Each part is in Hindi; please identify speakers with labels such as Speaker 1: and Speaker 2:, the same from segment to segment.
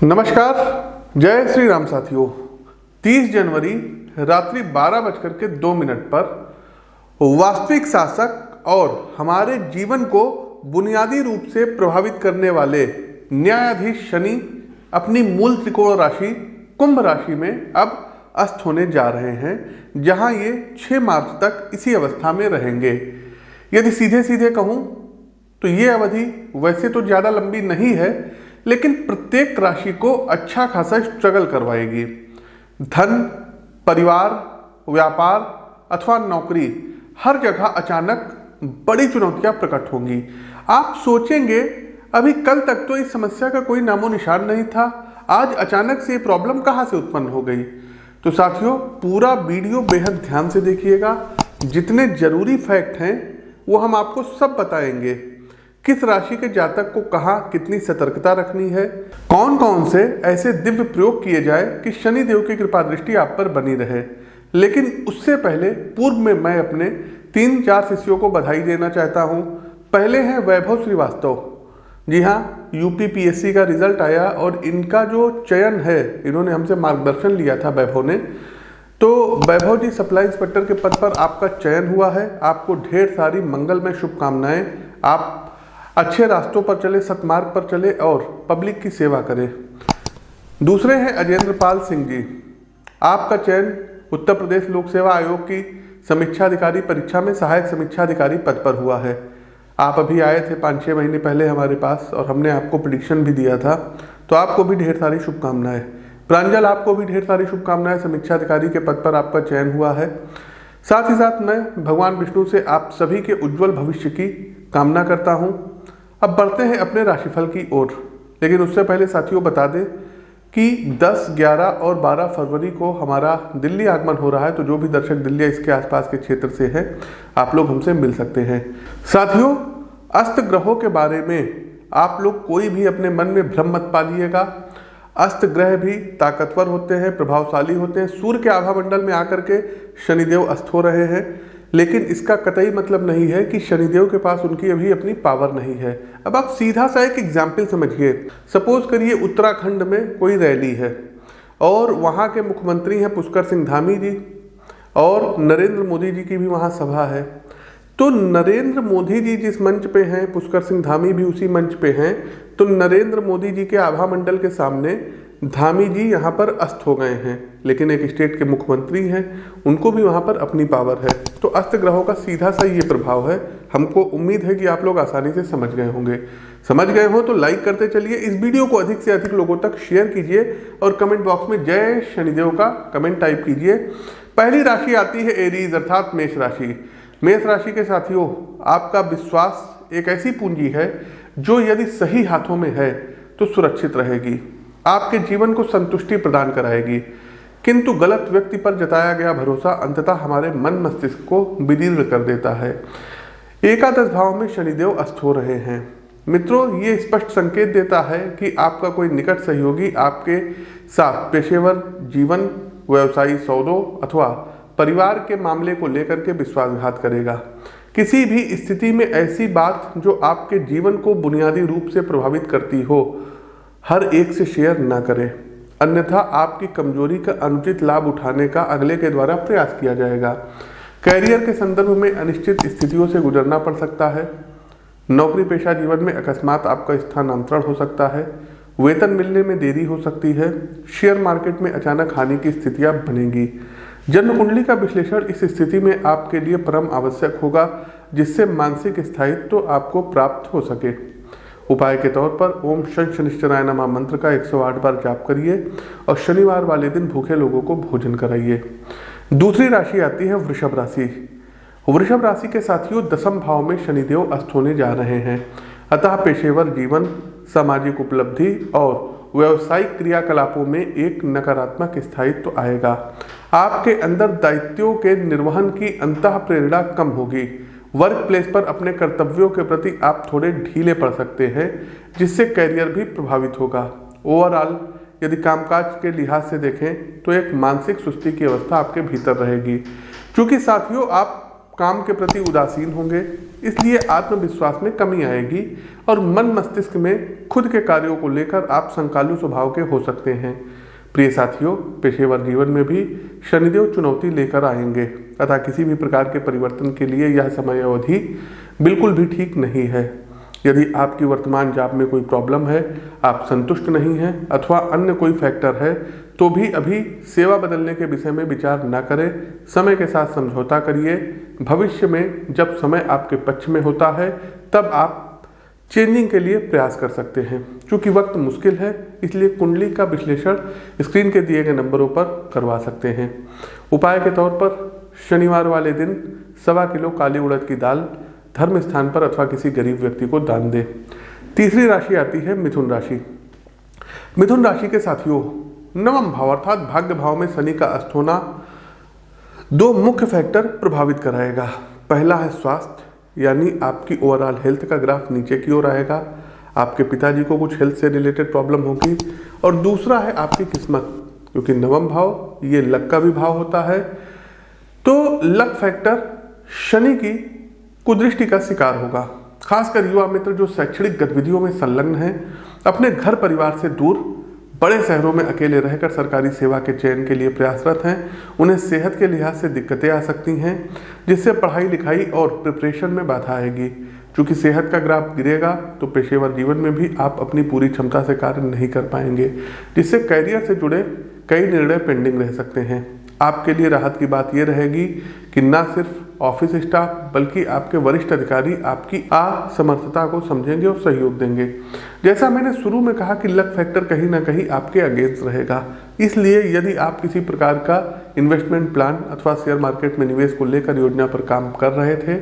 Speaker 1: नमस्कार, जय श्री राम साथियों। 30 जनवरी रात्रि 12:02 पर वास्तविक शासक और हमारे जीवन को बुनियादी रूप से प्रभावित करने वाले न्यायाधीश शनि अपनी मूल त्रिकोण राशि कुंभ राशि में अब अस्त होने जा रहे हैं, जहां ये 6 मार्च तक इसी अवस्था में रहेंगे। यदि सीधे सीधे कहूं तो ये अवधि वैसे तो ज़्यादा लंबी नहीं है, लेकिन प्रत्येक राशि को अच्छा खासा स्ट्रगल करवाएगी। धन, परिवार, व्यापार अथवा नौकरी, हर जगह अचानक बड़ी चुनौतियां प्रकट होंगी। आप सोचेंगे अभी कल तक तो इस समस्या का कोई नामो निशान नहीं था, आज अचानक से ये प्रॉब्लम कहाँ से उत्पन्न हो गई। तो साथियों, पूरा वीडियो बेहद ध्यान से देखिएगा। जितने जरूरी फैक्ट हैं वो हम आपको सब बताएंगे। किस राशि के जातक को कहाँ कितनी सतर्कता रखनी है, कौन कौन से ऐसे दिव्य प्रयोग किए जाए कि शनि देव की कृपा दृष्टि आप पर बनी रहे। लेकिन उससे पहले पूर्व में मैं अपने 3-4 शिष्यों को बधाई देना चाहता हूँ। पहले हैं वैभव श्रीवास्तव। जी हाँ, यूपीपीएससी का रिजल्ट आया और इनका जो चयन है, इन्होंने हमसे मार्गदर्शन लिया था वैभव ने। तो वैभव जी, सप्लाई इंस्पेक्टर के पद पर आपका चयन हुआ है। आपको ढेर सारी मंगलमय शुभकामनाएं। आप अच्छे रास्तों पर चले, सतमार्ग पर चले और पब्लिक की सेवा करें। दूसरे हैं अजेंद्र पाल सिंह जी। आपका चयन उत्तर प्रदेश लोक सेवा आयोग की समीक्षा अधिकारी परीक्षा में सहायक समीक्षा अधिकारी पद पर हुआ है। आप अभी आए थे 5-6 महीने पहले हमारे पास और हमने आपको प्रेडिक्शन भी दिया था, तो आपको भी ढेर सारी शुभकामनाएं। प्रांजल, आपको भी ढेर सारी शुभकामनाएं। समीक्षा अधिकारी के पद पर आपका चयन हुआ है। साथ ही साथ मैं भगवान विष्णु से आप सभी के उज्जवल भविष्य की कामना करता हूं। अब बढ़ते हैं अपने राशिफल की ओर, लेकिन उससे पहले साथियों बता दें कि 10, 11 और 12 फरवरी को हमारा दिल्ली आगमन हो रहा है। तो जो भी दर्शक दिल्ली या इसके आसपास के क्षेत्र से हैं, आप लोग हमसे मिल सकते हैं। साथियों, अस्त ग्रहों के बारे में आप लोग कोई भी अपने मन में भ्रम मत पालिएगा। अस्त ग्रह भी ताकतवर होते हैं, प्रभावशाली होते हैं। सूर्य के आभा मंडल में आकर के शनिदेव अस्त हो रहे हैं, लेकिन इसका कतई मतलब नहीं है कि शनिदेव के पास उनकी अभी अपनी पावर नहीं है। अब आप सीधा सा एक एग्जाम्पल समझिए। सपोज करिए उत्तराखंड में कोई रैली है और वहाँ के मुख्यमंत्री हैं पुष्कर सिंह धामी जी, और नरेंद्र मोदी जी की भी वहाँ सभा है। तो नरेंद्र मोदी जी जिस मंच पे हैं, पुष्कर सिंह धामी भी उसी मंच पे हैं। तो नरेंद्र मोदी जी के आभा मंडल के सामने धामी जी यहाँ पर अस्त हो गए हैं, लेकिन एक स्टेट के मुख्यमंत्री हैं, उनको भी वहाँ पर अपनी पावर है। तो अस्त ग्रहों का सीधा सा ये प्रभाव है। हमको उम्मीद है कि आप लोग आसानी से समझ गए होंगे। समझ गए हो तो लाइक करते चलिए, इस वीडियो को अधिक से अधिक लोगों तक शेयर कीजिए और कमेंट बॉक्स में जय शनिदेव का कमेंट टाइप कीजिए। पहली राशि आती है एरीज अर्थात मेष राशि। मेष राशि के साथियों, आपका विश्वास एक ऐसी पूंजी है जो यदि सही हाथों में है तो सुरक्षित रहेगी, आपके जीवन को संतुष्टि प्रदान कराएगी। किंतु गलत व्यक्ति पर जताया गया भरोसा अंततः हमारे मन मस्तिष्क को विदीर्ण कर देता है। एकादश भाव में शनिदेव अस्त हो रहे हैं। मित्रों, ये स्पष्ट संकेत देता है कि आपका कोई निकट सहयोगी आपके साथ पेशेवर जीवन, व्यवसायी सौदों अथवा परिवार के मामले को लेकर के विश्वासघात करेगा। किसी भी स्थिति में ऐसी बात जो आपके जीवन को बुनियादी रूप से प्रभावित करती हो, हर एक से शेयर ना करें, अन्यथा आपकी कमजोरी का अनुचित लाभ उठाने का अगले के द्वारा प्रयास किया जाएगा। कैरियर के संदर्भ में अनिश्चित स्थितियों से गुजरना पड़ सकता है। नौकरी पेशा जीवन में अकस्मात आपका स्थानांतरण हो सकता है। वेतन मिलने में देरी हो सकती है। शेयर मार्केट में अचानक हानि की स्थितियां बनेंगी। जन्म कुंडली का विश्लेषण इस स्थिति में आपके लिए परम आवश्यक होगा, जिससे मानसिक स्थायित्व आपको प्राप्त हो सके। उपाय के तौर पर ओम शनिश्चराय नमः मंत्र का 108 बार जाप करिए और शनिवार वाले दिन भूखे लोगों को भोजन कराइए। दूसरी राशि आती है वृषभ राशि। वृषभ राशि के साथियों, 10वें भाव में शनिदेव अस्त होने जा रहे हैं, अतः पेशेवर जीवन, सामाजिक उपलब्धि और व्यावसायिक क्रियाकलापों में एक नकारात्मक स्थायित्व आएगा। आपके अंदर दायित्वों के निर्वहन की अंतः प्रेरणा कम होगी। वर्क प्लेस पर अपने कर्तव्यों के प्रति आप थोड़े ढीले पड़ सकते हैं, जिससे करियर भी प्रभावित होगा। ओवरऑल यदि कामकाज के लिहाज से देखें तो एक मानसिक सुस्ती की अवस्था आपके भीतर रहेगी। क्योंकि साथियों, आप काम के प्रति उदासीन होंगे, इसलिए आत्मविश्वास में कमी आएगी और मन मस्तिष्क में खुद के कार्यों को लेकर आप संकालु स्वभाव के हो सकते हैं। प्रिय साथियों, पेशेवर जीवन में भी शनिदेव चुनौती लेकर आएंगे, अतः किसी भी प्रकार के परिवर्तन के लिए यह समय अवधि बिल्कुल भी ठीक नहीं है। यदि आपकी वर्तमान जॉब में कोई प्रॉब्लम है, आप संतुष्ट नहीं हैं अथवा अन्य कोई फैक्टर है, तो भी अभी सेवा बदलने के विषय में विचार न करें, समय के साथ समझौता करिए। भविष्य में जब समय आपके पक्ष में होता है तब आप चेंजिंग के लिए प्रयास कर सकते हैं। चूंकि वक्त मुश्किल है, इसलिए कुंडली का विश्लेषण स्क्रीन के दिए गए नंबरों पर करवा सकते हैं। उपाय के तौर पर शनिवार वाले दिन 1.25 किलो काली उड़द की दाल धर्म स्थान पर अथवा किसी गरीब व्यक्ति को दान दें। तीसरी राशि आती है मिथुन राशि। मिथुन राशि के साथियों, नवम भाव अर्थात भाग्य भाव में शनि का अस्त होना 2 मुख्य फैक्टर प्रभावित कराएगा। पहला है स्वास्थ्य, यानी आपकी ओवरऑल हेल्थ का ग्राफ नीचे की ओर आएगा, आपके पिताजी को कुछ हेल्थ से रिलेटेड प्रॉब्लम होगी। और दूसरा है आपकी किस्मत, क्योंकि नवम भाव ये लक का भी भाव होता है, तो लक फैक्टर शनि की कुदृष्टि का शिकार होगा। खासकर युवा मित्र जो शैक्षणिक गतिविधियों में संलग्न हैं, अपने घर परिवार से दूर बड़े शहरों में अकेले रहकर सरकारी सेवा के चयन के लिए प्रयासरत हैं, उन्हें सेहत के लिहाज से दिक्कतें आ सकती हैं, जिससे पढ़ाई लिखाई और प्रिपरेशन में बाधा आएगी। चूंकि सेहत का ग्राफ गिरेगा तो पेशेवर जीवन में भी आप अपनी पूरी क्षमता से कार्य नहीं कर पाएंगे, जिससे करियर से जुड़े कई निर्णय पेंडिंग रह सकते हैं। आपके लिए राहत की बात यह रहेगी कि न सिर्फ ऑफिस स्टाफ बल्कि आपके वरिष्ठ अधिकारी आपकी असमर्थता को समझेंगे और सहयोग देंगे। जैसा मैंने शुरू में कहा कि लक फैक्टर कहीं ना कहीं आपके अगेंस्ट रहेगा, इसलिए यदि आप किसी प्रकार का इन्वेस्टमेंट प्लान अथवा शेयर मार्केट में निवेश को लेकर योजना पर काम कर रहे थे,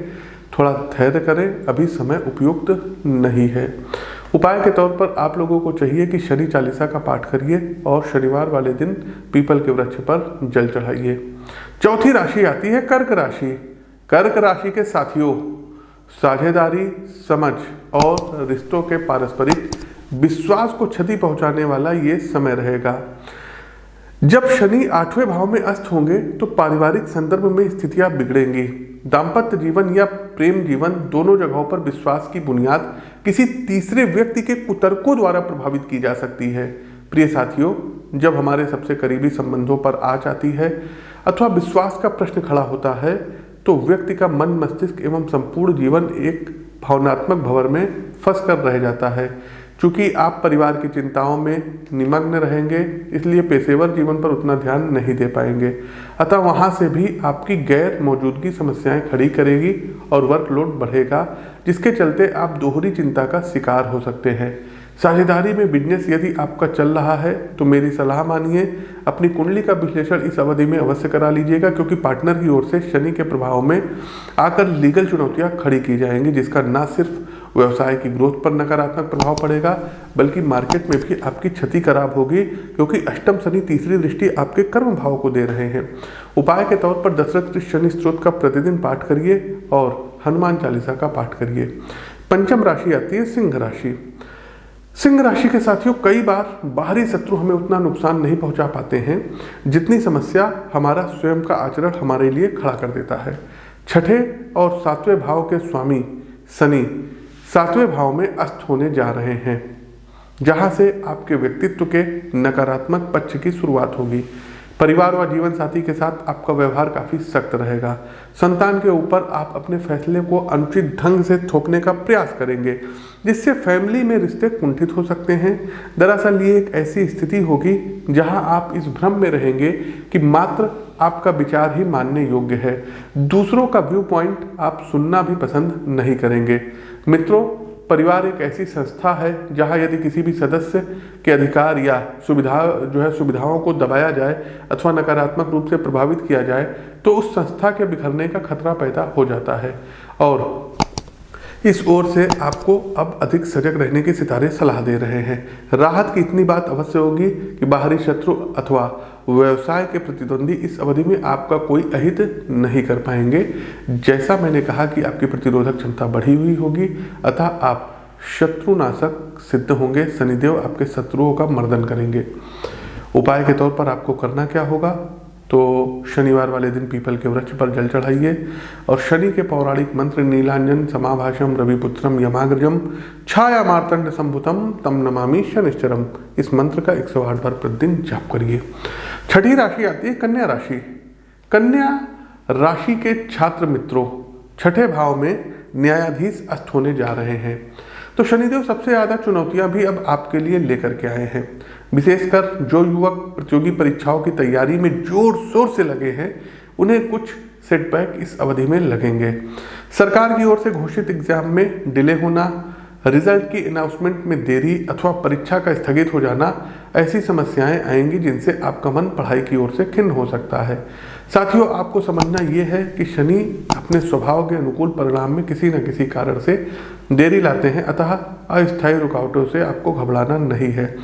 Speaker 1: थोड़ा धैर्य करें, अभी समय उपयुक्त नहीं है। उपाय के तौर पर आप लोगों को चाहिए कि शनि चालीसा का पाठ करिए और शनिवार वाले दिन पीपल के वृक्ष पर जल चढ़ाइए। चौथी राशि आती है कर्क राशि। कर्क राशि के साथियों, साझेदारी, समझ और रिश्तों के पारस्परिक विश्वास को क्षति पहुंचाने वाला ये समय रहेगा। जब शनि 8वें भाव में अस्त होंगे तो पारिवारिक संदर्भ में स्थितियां बिगड़ेंगी। दाम्पत्य जीवन या प्रेम जीवन दोनों जगहों पर विश्वास की बुनियाद किसी तीसरे व्यक्ति के कुतर्कों द्वारा प्रभावित की जा सकती है। प्रिय साथियों, जब हमारे सबसे करीबी संबंधों पर आँच आती है अथवा विश्वास का प्रश्न खड़ा होता है, तो व्यक्ति का मन, मस्तिष्क एवं संपूर्ण जीवन एक भावनात्मक भंवर में फंस कर रह जाता है। चूंकि आप परिवार की चिंताओं में निमग्न रहेंगे, इसलिए पेशेवर जीवन पर उतना ध्यान नहीं दे पाएंगे, अतः वहां से भी आपकी गैर मौजूदगी समस्याएं खड़ी करेगी और वर्कलोड बढ़ेगा, जिसके चलते आप दोहरी चिंता का शिकार हो सकते हैं। साझेदारी में बिजनेस यदि आपका चल रहा है तो मेरी सलाह मानिए, अपनी कुंडली का विश्लेषण इस अवधि में अवश्य करा लीजिएगा, क्योंकि पार्टनर की ओर से शनि के प्रभाव में आकर लीगल चुनौतियां खड़ी की जाएंगी, जिसका न सिर्फ व्यवसाय की ग्रोथ पर नकारात्मक प्रभाव पड़ेगा बल्कि मार्केट में भी आपकी क्षति खराब होगी, क्योंकि अष्टम शनि तीसरी दृष्टि आपके कर्म भाव को दे रहे हैं। उपाय के तौर पर दशरथ शनि स्तोत्र का प्रतिदिन पाठ करिए और हनुमान चालीसा का पाठ करिए। पंचम राशि आती है सिंह राशि। सिंह राशि के साथियों, कई बार बाहरी शत्रु हमें उतना नुकसान नहीं पहुंचा पाते हैं जितनी समस्या हमारा स्वयं का आचरण हमारे लिए खड़ा कर देता है। छठे और 7वें भाव के स्वामी शनि 7वें भाव में अस्त होने जा रहे हैं, जहां से आपके व्यक्तित्व के नकारात्मक पक्ष की शुरुआत होगी। परिवार व जीवन साथी के साथ आपका व्यवहार काफी सख्त रहेगा। संतान के ऊपर आप अपने फैसले को अनुचित ढंग से थोपने का प्रयास करेंगे, जिससे फैमिली में रिश्ते कुंठित हो सकते हैं। दरअसल ये एक ऐसी स्थिति होगी जहां आप इस भ्रम में रहेंगे कि मात्र आपका विचार ही मानने योग्य है, दूसरों का व्यू पॉइंट आप सुनना भी पसंद नहीं करेंगे। मित्रों, परिवार एक ऐसी संस्था है जहां यदि किसी भी सदस्य के अधिकार या सुविधाओं को दबाया जाए अथवा नकारात्मक रूप से प्रभावित किया जाए तो उस संस्था के बिखरने का खतरा पैदा हो जाता है। और इस ओर से आपको अब अधिक सजग रहने की सितारे सलाह दे रहे हैं। राहत की इतनी बात अवश्य होगी कि बाहरी शत्रु अथवा व्यवसाय के प्रतिद्वंदी इस अवधि में आपका कोई अहित नहीं कर पाएंगे। जैसा मैंने कहा कि आपकी प्रतिरोधक क्षमता बढ़ी हुई होगी, अतः आप शत्रुनाशक सिद्ध होंगे। शनिदेव आपके शत्रुओं का मर्दन करेंगे। उपाय के तौर पर आपको करना क्या होगा? तो शनिवार वाले दिन पीपल के वृक्ष पर जल चढ़ाइए और शनि के पौराणिक मंत्र नीलांजन समाभाषम रविपुत्रम यमाग्रजम छाया मार्तंड संभुतम तम नमामि शनिश्चरम, इस मंत्र का 108 बार प्रतिदिन जाप करिए। छठी राशि आती है कन्या राशि। कन्या राशि के छात्र मित्रों, छठे भाव में न्यायाधीश अस्त होने जा रहे हैं, तो शनिदेव सबसे ज़्यादा चुनौतियां भी अब आपके लिए लेकर के आए हैं। विशेषकर जो युवक प्रतियोगी परीक्षाओं की तैयारी में जोर शोर से लगे हैं, उन्हें कुछ सेटबैक इस अवधि में लगेंगे। सरकार की ओर से घोषित एग्जाम में डिले होना, रिजल्ट की अनाउंसमेंट में देरी अथवा परीक्षा का स्थगित हो जाना, ऐसी समस्याएं आएंगी जिनसे आपका मन पढ़ाई की ओर से खिन्न हो सकता है। साथियों, आपको समझना ये है कि शनि अपने स्वभाव के अनुकूल परिणाम में किसी न किसी कारण से देरी लाते हैं, अतः अस्थायी रुकावटों से आपको घबराना नहीं है।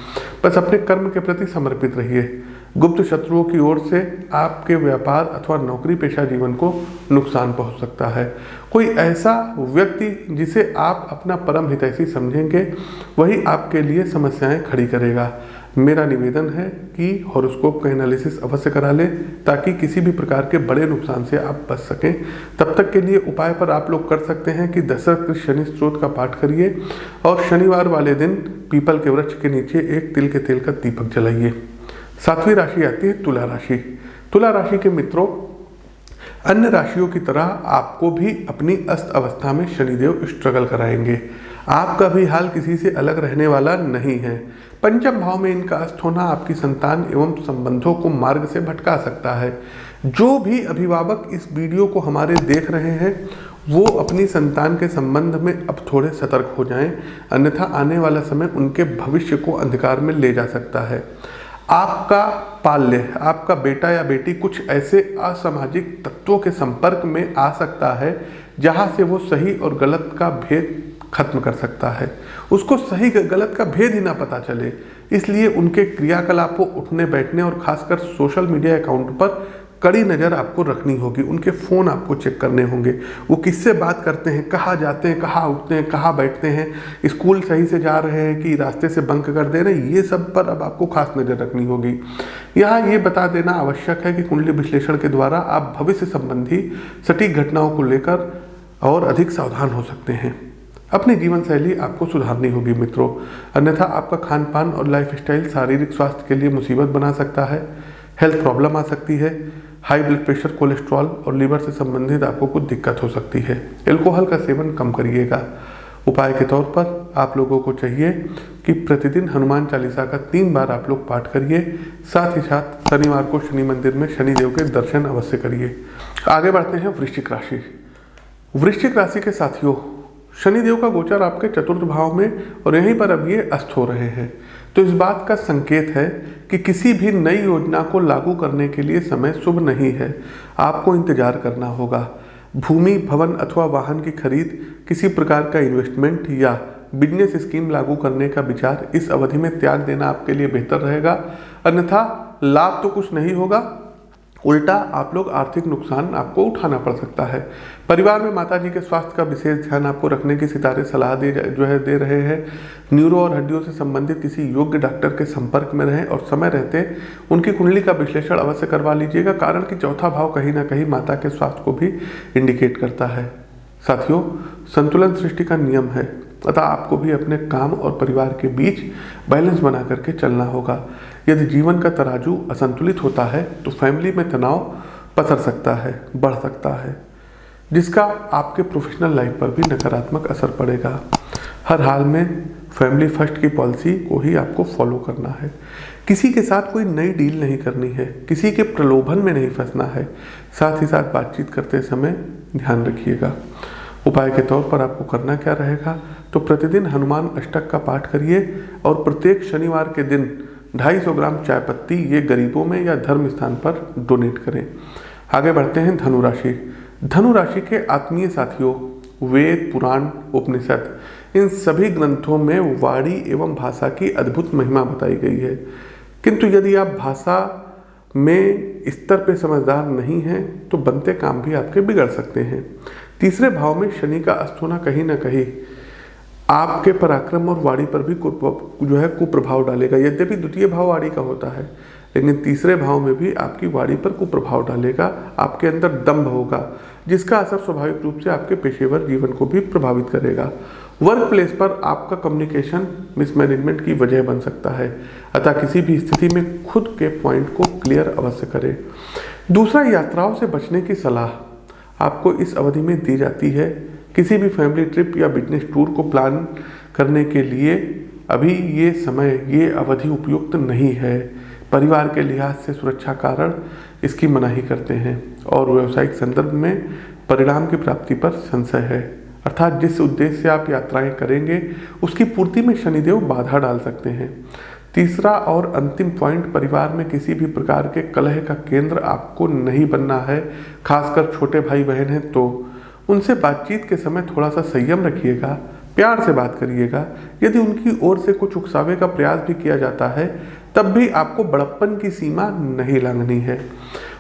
Speaker 1: बस अपने कर्म के प्रति समर्पित रहिए। गुप्त शत्रुओं की ओर से आपके व्यापार अथवा नौकरी पेशा जीवन को नुकसान पहुंच सकता है। कोई ऐसा व्यक्ति जिसे आप अपना परम हितैषी समझेंगे, वही आपके लिए समस्याएं खड़ी करेगा। मेरा निवेदन है कि हॉरोस्कोप का एनालिसिस अवश्य करा लें, ताकि किसी भी प्रकार के बड़े नुकसान से आप बच सकें। तब तक के लिए उपाय पर आप लोग कर सकते हैं कि दशरथ शनि स्त्रोत का पाठ करिए और शनिवार वाले दिन पीपल के वृक्ष के नीचे एक तिल के तेल का दीपक जलाइए। 7वीं राशि आती है तुला राशि। तुला राशि के मित्रों, अन्य राशियों की तरह आपको भी अपनी अस्त अवस्था में शनिदेव स्ट्रगल कराएंगे। आपका भी हाल किसी से अलग रहने वाला नहीं है। पंचम भाव में इनका अस्त होना आपकी संतान एवं संबंधों को मार्ग से भटका सकता है। जो भी अभिभावक इस वीडियो को हमारे देख रहे हैं, वो अपनी संतान के संबंध में अब थोड़े सतर्क हो जाएं, अन्यथा आने वाला समय उनके भविष्य को अंधकार में ले जा सकता है। आपका पाल्य, आपका बेटा या बेटी कुछ ऐसे असामाजिक तत्वों के संपर्क में आ सकता है जहां से वो सही और गलत का भेद खत्म कर सकता है। उसको सही गलत का भेद ही ना पता चले, इसलिए उनके क्रियाकलापों, उठने बैठने और खासकर सोशल मीडिया अकाउंट पर कड़ी नज़र आपको रखनी होगी। उनके फ़ोन आपको चेक करने होंगे, वो किससे बात करते हैं, कहाँ जाते हैं, कहाँ उठते हैं, कहाँ बैठते हैं, स्कूल सही से जा रहे हैं कि रास्ते से बंक कर दे रहे हैं, ये सब पर अब आपको खास नज़र रखनी होगी। यहाँ ये बता देना आवश्यक है कि कुंडली विश्लेषण के द्वारा आप भविष्य संबंधी सटीक घटनाओं को लेकर और अधिक सावधान हो सकते हैं। अपनी जीवन शैली आपको सुधारनी होगी मित्रों, अन्यथा आपका खान पान और लाइफस्टाइल शारीरिक स्वास्थ्य के लिए मुसीबत बना सकता है। हेल्थ प्रॉब्लम आ सकती है, हाई ब्लड प्रेशर, कोलेस्ट्रॉल और लीवर से संबंधित आपको कुछ दिक्कत हो सकती है। एल्कोहल का सेवन कम करिएगा। उपाय के तौर पर आप लोगों को चाहिए कि प्रतिदिन हनुमान चालीसा का 3 बार आप लोग पाठ करिए। साथ ही साथ शनिवार को शनि मंदिर में शनिदेव के दर्शन अवश्य करिए। आगे बढ़ते हैं वृश्चिक राशि। वृश्चिक राशि के साथियों, शनिदेव का गोचर आपके चतुर्थ भाव में और यहीं पर अब ये अस्त हो रहे हैं, तो इस बात का संकेत है कि किसी भी नई योजना को लागू करने के लिए समय शुभ नहीं है। आपको इंतजार करना होगा। भूमि, भवन अथवा वाहन की खरीद, किसी प्रकार का इन्वेस्टमेंट या बिजनेस स्कीम लागू करने का विचार इस अवधि में त्याग देना आपके लिए बेहतर रहेगा, अन्यथा लाभ तो कुछ नहीं होगा, उल्टा आप लोग आर्थिक नुकसान आपको उठाना पड़ सकता है। परिवार में माताजी के स्वास्थ्य का विशेष ध्यान आपको रखने की सितारे सलाह दे रहे हैं। न्यूरो और हड्डियों से संबंधित किसी योग्य डॉक्टर के संपर्क में रहें और समय रहते उनकी कुंडली का विश्लेषण अवश्य करवा लीजिएगा, कारण कि चौथा भाव कहीं ना कहीं माता के स्वास्थ्य को भी इंडिकेट करता है। साथियों, संतुलन सृष्टि का नियम है, अतः आपको भी अपने काम और परिवार के बीच बैलेंस बना करके चलना होगा। यदि जीवन का तराजू असंतुलित होता है तो फैमिली में तनाव पसर सकता है, बढ़ सकता है, जिसका आपके प्रोफेशनल लाइफ पर भी नकारात्मक असर पड़ेगा। हर हाल में फैमिली फर्स्ट की पॉलिसी को ही आपको फॉलो करना है। किसी के साथ कोई नई डील नहीं करनी है, किसी के प्रलोभन में नहीं फंसना है। साथ ही साथ बातचीत करते समय ध्यान रखिएगा। उपाय के तौर पर आपको करना क्या रहेगा, तो प्रतिदिन हनुमान अष्टक का पाठ करिए और प्रत्येक शनिवार के दिन 250 ग्राम चाय पत्ती ये गरीबों में या धर्म स्थान पर डोनेट करें। आगे बढ़ते हैं धनु राशि। धनु राशि के आत्मीय साथियों, वेद, पुराण, उपनिषद, इन सभी ग्रंथों में वाणी एवं भाषा की अद्भुत महिमा बताई गई है, किंतु यदि आप भाषा में स्तर पे समझदार नहीं हैं तो बनते काम भी आपके बिगड़ सकते हैं। तीसरे भाव में शनि का अस्त होना कहीं ना कहीं आपके पराक्रम और वाणी पर भी जो है कुप्रभाव डालेगा। यद्यपि द्वितीय भाव वाणी का होता है, लेकिन तीसरे भाव में भी आपकी वाणी पर कुप्रभाव डालेगा। आपके अंदर दंभ होगा, जिसका असर स्वाभाविक रूप से आपके पेशेवर जीवन को भी प्रभावित करेगा। वर्क प्लेस पर आपका कम्युनिकेशन मिसमैनेजमेंट की वजह बन सकता है, अतः किसी भी स्थिति में खुद के पॉइंट को क्लियर अवश्य करें। दूसरा, यात्राओं से बचने की सलाह आपको इस अवधि में दी जाती है। किसी भी फैमिली ट्रिप या बिजनेस टूर को प्लान करने के लिए अभी ये समय, ये अवधि उपयुक्त नहीं है। परिवार के लिहाज से सुरक्षा कारण इसकी मनाही करते हैं और व्यावसायिक संदर्भ में परिणाम की प्राप्ति पर संशय है। अर्थात जिस उद्देश्य से आप यात्राएं करेंगे उसकी पूर्ति में शनिदेव बाधा डाल सकते हैं। तीसरा और अंतिम पॉइंट, परिवार में किसी भी प्रकार के कलह का केंद्र आपको नहीं बनना है। खासकर छोटे भाई बहन हैं तो उनसे बातचीत के समय थोड़ा सा संयम रखिएगा, प्यार से बात करिएगा। यदि उनकी ओर से कुछ उकसावे का प्रयास भी किया जाता है तब भी आपको बड़प्पन की सीमा नहीं लांघनी है।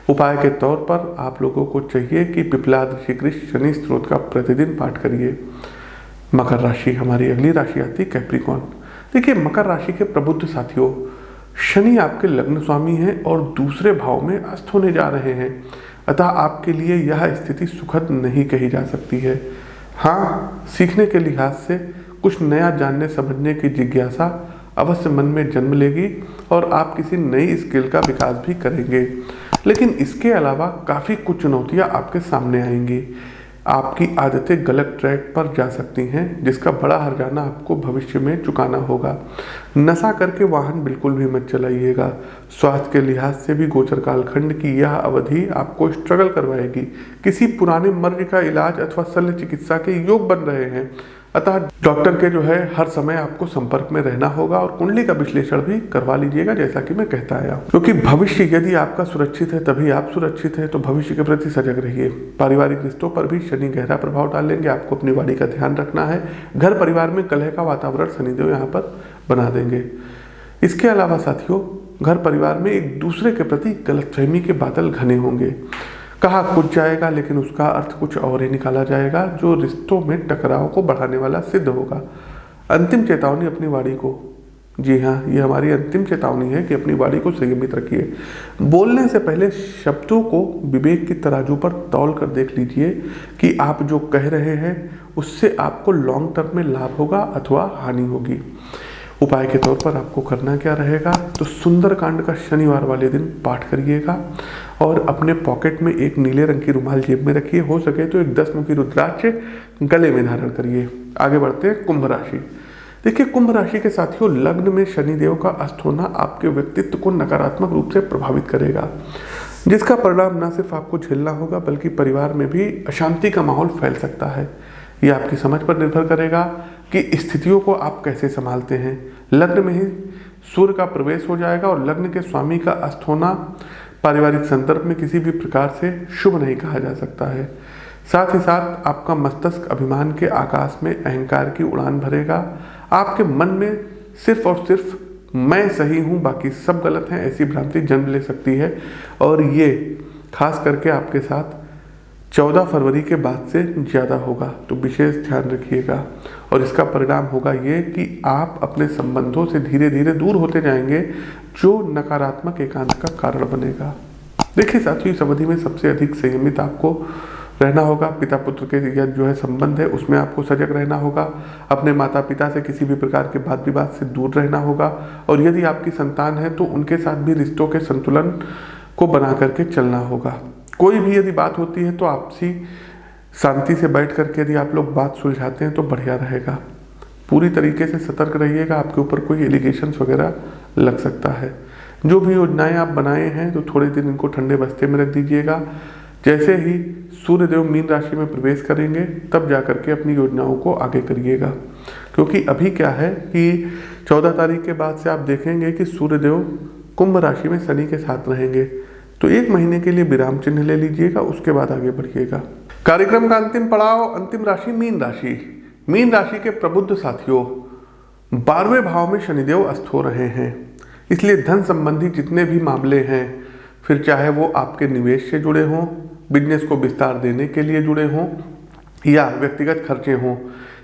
Speaker 1: उपाय के तौर पर आप लोगों को चाहिए कि पिपलाद ऋषिकृत शनि स्त्रोत का प्रतिदिन पाठ करिए। मकर राशि, हमारी अगली राशि आती कैप्रिकॉर्न। देखिए, मकर राशि के प्रबुद्ध साथियों, शनि आपके लग्न स्वामी हैं और दूसरे भाव में अस्त होने जा रहे हैं, अतः आपके लिए यह स्थिति सुखद नहीं कही जा सकती है। हाँ, सीखने के लिहाज से कुछ नया जानने समझने की जिज्ञासा अवश्य मन में जन्म लेगी और आप किसी नई स्किल का विकास भी करेंगे, लेकिन इसके अलावा काफ़ी कुछ चुनौतियाँ आपके सामने आएंगी। आपकी आदतें गलत ट्रैक पर जा सकती हैं, जिसका बड़ा हर्जाना आपको भविष्य में चुकाना होगा। नशा करके वाहन बिल्कुल भी मत चलाइएगा। स्वास्थ्य के लिहाज से भी गोचर कालखंड की यह अवधि आपको स्ट्रगल करवाएगी। किसी पुराने मर्ज का इलाज अथवा शल्य चिकित्सा के योग बन रहे हैं, अतः डॉक्टर के जो है हर समय आपको संपर्क में रहना होगा और कुंडली का विश्लेषण भी करवा लीजिएगा, जैसा कि मैं कहता आया हूँ। क्योंकि भविष्य यदि आपका सुरक्षित है तभी आप सुरक्षित हैं, तो भविष्य के प्रति सजग रहिए। पारिवारिक रिश्तों पर भी शनि गहरा प्रभाव डालेंगे, आपको अपनी वाणी का ध्यान रखना है। घर परिवार में कलह का वातावरण शनिदेव यहाँ पर बना देंगे। इसके अलावा साथियों, घर परिवार में एक दूसरे के प्रति गलतफहमी के बादल घने होंगे। कहा कुछ जाएगा लेकिन उसका अर्थ कुछ और ही निकाला जाएगा, जो रिश्तों में टकराव को बढ़ाने वाला सिद्ध होगा। अंतिम चेतावनी, अपनी वाणी को, जी हाँ, ये हमारी अंतिम चेतावनी है कि अपनी वाणी को संयमित रखिए। बोलने से पहले शब्दों को विवेक की तराजू पर तौल कर देख लीजिए कि आप जो कह रहे हैं उससे आपको लॉन्ग टर्म में लाभ होगा अथवा हानि होगी। उपाय के तौर पर आपको करना क्या रहेगा, तो सुंदरकांड का शनिवार वाले दिन पाठ करिएगा और अपने पॉकेट में एक नीले रंग की रुमाल जेब में रखिए। हो सके तो एक 10 मुखी रुद्राक्ष गले में धारण करिए। आगे बढ़ते हैं कुंभ राशि। देखिए, कुंभ राशि के साथियों, लग्न में शनिदेव का अस्त होना आपके व्यक्तित्व को नकारात्मक रूप से प्रभावित करेगा, जिसका परिणाम न सिर्फ आपको झेलना होगा बल्कि परिवार में भी अशांति का माहौल फैल सकता है। ये आपकी समझ पर निर्भर करेगा कि स्थितियों को आप कैसे संभालते हैं। लग्न में ही सूर्य का प्रवेश हो जाएगा और लग्न के स्वामी का अस्त होना पारिवारिक संदर्भ में किसी भी प्रकार से शुभ नहीं कहा जा सकता है। साथ ही साथ आपका मस्तिष्क अभिमान के आकाश में अहंकार की उड़ान भरेगा। आपके मन में सिर्फ और सिर्फ मैं सही हूँ, बाकी सब गलत हैं, ऐसी भ्रांति जन्म ले सकती है और ये खास करके आपके साथ 14 फरवरी के बाद से ज़्यादा होगा, तो विशेष ध्यान रखिएगा। और इसका परिणाम होगा ये कि आप अपने संबंधों से धीरे धीरे दूर होते जाएंगे, जो नकारात्मक एकांत का कारण बनेगा। देखिए साथियों, इस अवधि में सबसे अधिक संयमित आपको रहना होगा। पिता पुत्र के या जो है संबंध है उसमें आपको सजग रहना होगा। अपने माता पिता से किसी भी प्रकार के वाद विवाद से दूर रहना होगा और यदि आपकी संतान है तो उनके साथ भी रिश्तों के संतुलन को बना करके चलना होगा। कोई भी यदि बात होती है तो आपसी शांति से बैठ करके यदि आप लोग बात सुलझाते हैं तो बढ़िया रहेगा। पूरी तरीके से सतर्क रहिएगा, आपके ऊपर कोई एलिगेशंस वगैरह लग सकता है। जो भी योजनाएं आप बनाए हैं तो थोड़े दिन इनको ठंडे बस्ते में रख दीजिएगा। जैसे ही सूर्यदेव मीन राशि में प्रवेश करेंगे तब जा करके अपनी योजनाओं को आगे करिएगा, क्योंकि अभी क्या है कि 14 तारीख के बाद से आप देखेंगे कि सूर्यदेव कुंभ राशि में शनि के साथ रहेंगे, तो 1 महीने के लिए विराम चिन्ह ले लीजिएगा, उसके बाद आगे बढ़िएगा। कार्यक्रम का अंतिम पड़ाव, अंतिम राशि मीन राशि। मीन राशि के प्रबुद्ध साथियों, 12वें भाव में शनिदेव अस्त हो रहे हैं, इसलिए धन संबंधी जितने भी मामले हैं, फिर चाहे वो आपके निवेश से जुड़े हों, बिजनेस को विस्तार देने के लिए जुड़े हों या व्यक्तिगत खर्चे हों,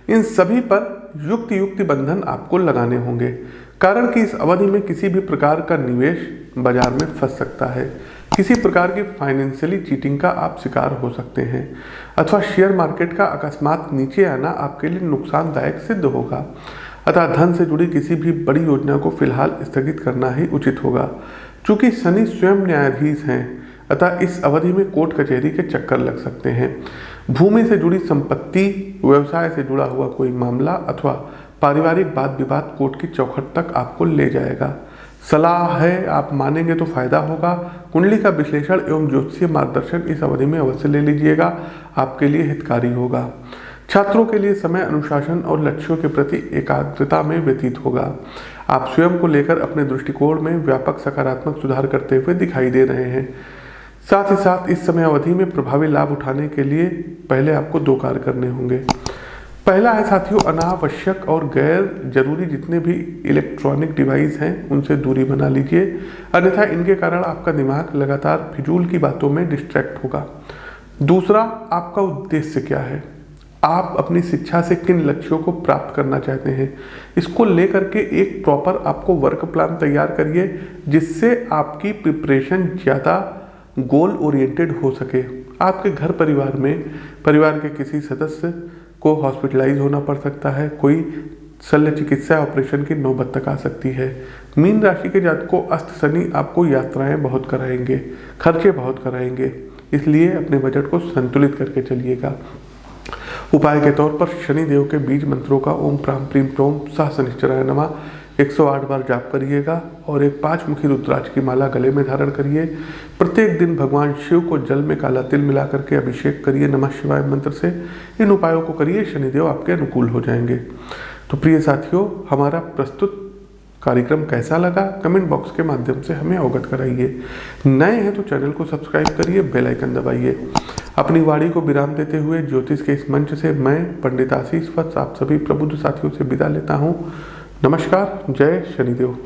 Speaker 1: इन सभी पर युक्त युक्त बंधन आपको लगाने होंगे, कारण कि इस अवधि में किसी भी प्रकार का निवेश बाजार में फंस सकता है। किसी प्रकार की फाइनेंशियली चीटिंग का आप शिकार हो सकते हैं, अथवा शेयर मार्केट का अकस्मात नीचे आना आपके लिए नुकसानदायक सिद्ध होगा। अतः धन से जुड़ी किसी भी बड़ी योजना को फिलहाल स्थगित करना ही उचित होगा। चूंकि शनि स्वयं न्यायाधीश हैं, अतः इस अवधि में कोर्ट कचहरी के चक्कर लग सकते हैं। भूमि से जुड़ी संपत्ति, व्यवसाय से जुड़ा हुआ कोई मामला अथवा पारिवारिक वाद विवाद कोर्ट की चौखट तक आपको ले जाएगा। सलाह है, आप मानेंगे तो फायदा होगा। कुंडली का विश्लेषण एवं ज्योतिषीय मार्गदर्शन इस अवधि में अवश्य ले लीजिएगा, आपके लिए हितकारी होगा। छात्रों के लिए समय अनुशासन और लक्ष्यों के प्रति एकाग्रता में व्यतीत होगा। आप स्वयं को लेकर अपने दृष्टिकोण में व्यापक सकारात्मक सुधार करते हुए दिखाई दे रहे हैं। साथ ही साथ इस समय अवधि में प्रभावी लाभ उठाने के लिए पहले आपको 2 कार्य करने होंगे। पहला है साथियों, अनावश्यक और गैर जरूरी जितने भी इलेक्ट्रॉनिक डिवाइस हैं उनसे दूरी बना लीजिए, अन्यथा इनके कारण आपका दिमाग लगातार फिजूल की बातों में डिस्ट्रैक्ट होगा। दूसरा, आपका उद्देश्य क्या है, आप अपनी शिक्षा से किन लक्ष्यों को प्राप्त करना चाहते हैं, इसको लेकर के एक प्रॉपर आपको वर्क प्लान तैयार करिए, जिससे आपकी प्रिपरेशन ज़्यादा गोल ओरिएंटेड हो सके। आपके घर परिवार में परिवार के किसी सदस्य को हॉस्पिटलाइज होना पड़ सकता है, कोई शल्य चिकित्सा ऑपरेशन की नौबत तक आ सकती है। मीन राशि के जातकों, अस्त शनि आपको यात्राएं बहुत कराएंगे, खर्चे बहुत कराएंगे, इसलिए अपने बजट को संतुलित करके चलिएगा। उपाय के तौर पर शनिदेव के बीज मंत्रों का ओम प्राम प्रीम प्रोम सह शनिश्चराय नमः 108 बार जाप करिएगा और एक 5 मुखी रुद्राक्ष की माला गले में धारण करिए। प्रत्येक दिन भगवान शिव को जल में काला तिल मिला करके अभिषेक करिए नमः शिवाय मंत्र से। इन उपायों को करिए, शनिदेव आपके अनुकूल हो जाएंगे। तो प्रिय साथियों, हमारा प्रस्तुत कार्यक्रम कैसा लगा कमेंट बॉक्स के माध्यम से हमें अवगत कराइए। नए हैं तो चैनल को सब्सक्राइब करिए, बेल आइकन दबाइए। अपनी वाणी को विराम देते हुए ज्योतिष के इस मंच से मैं पंडित आशीष वत्स आप सभी प्रबुद्ध साथियों से विदा लेता हूँ। नमस्कार, जय शनिदेव।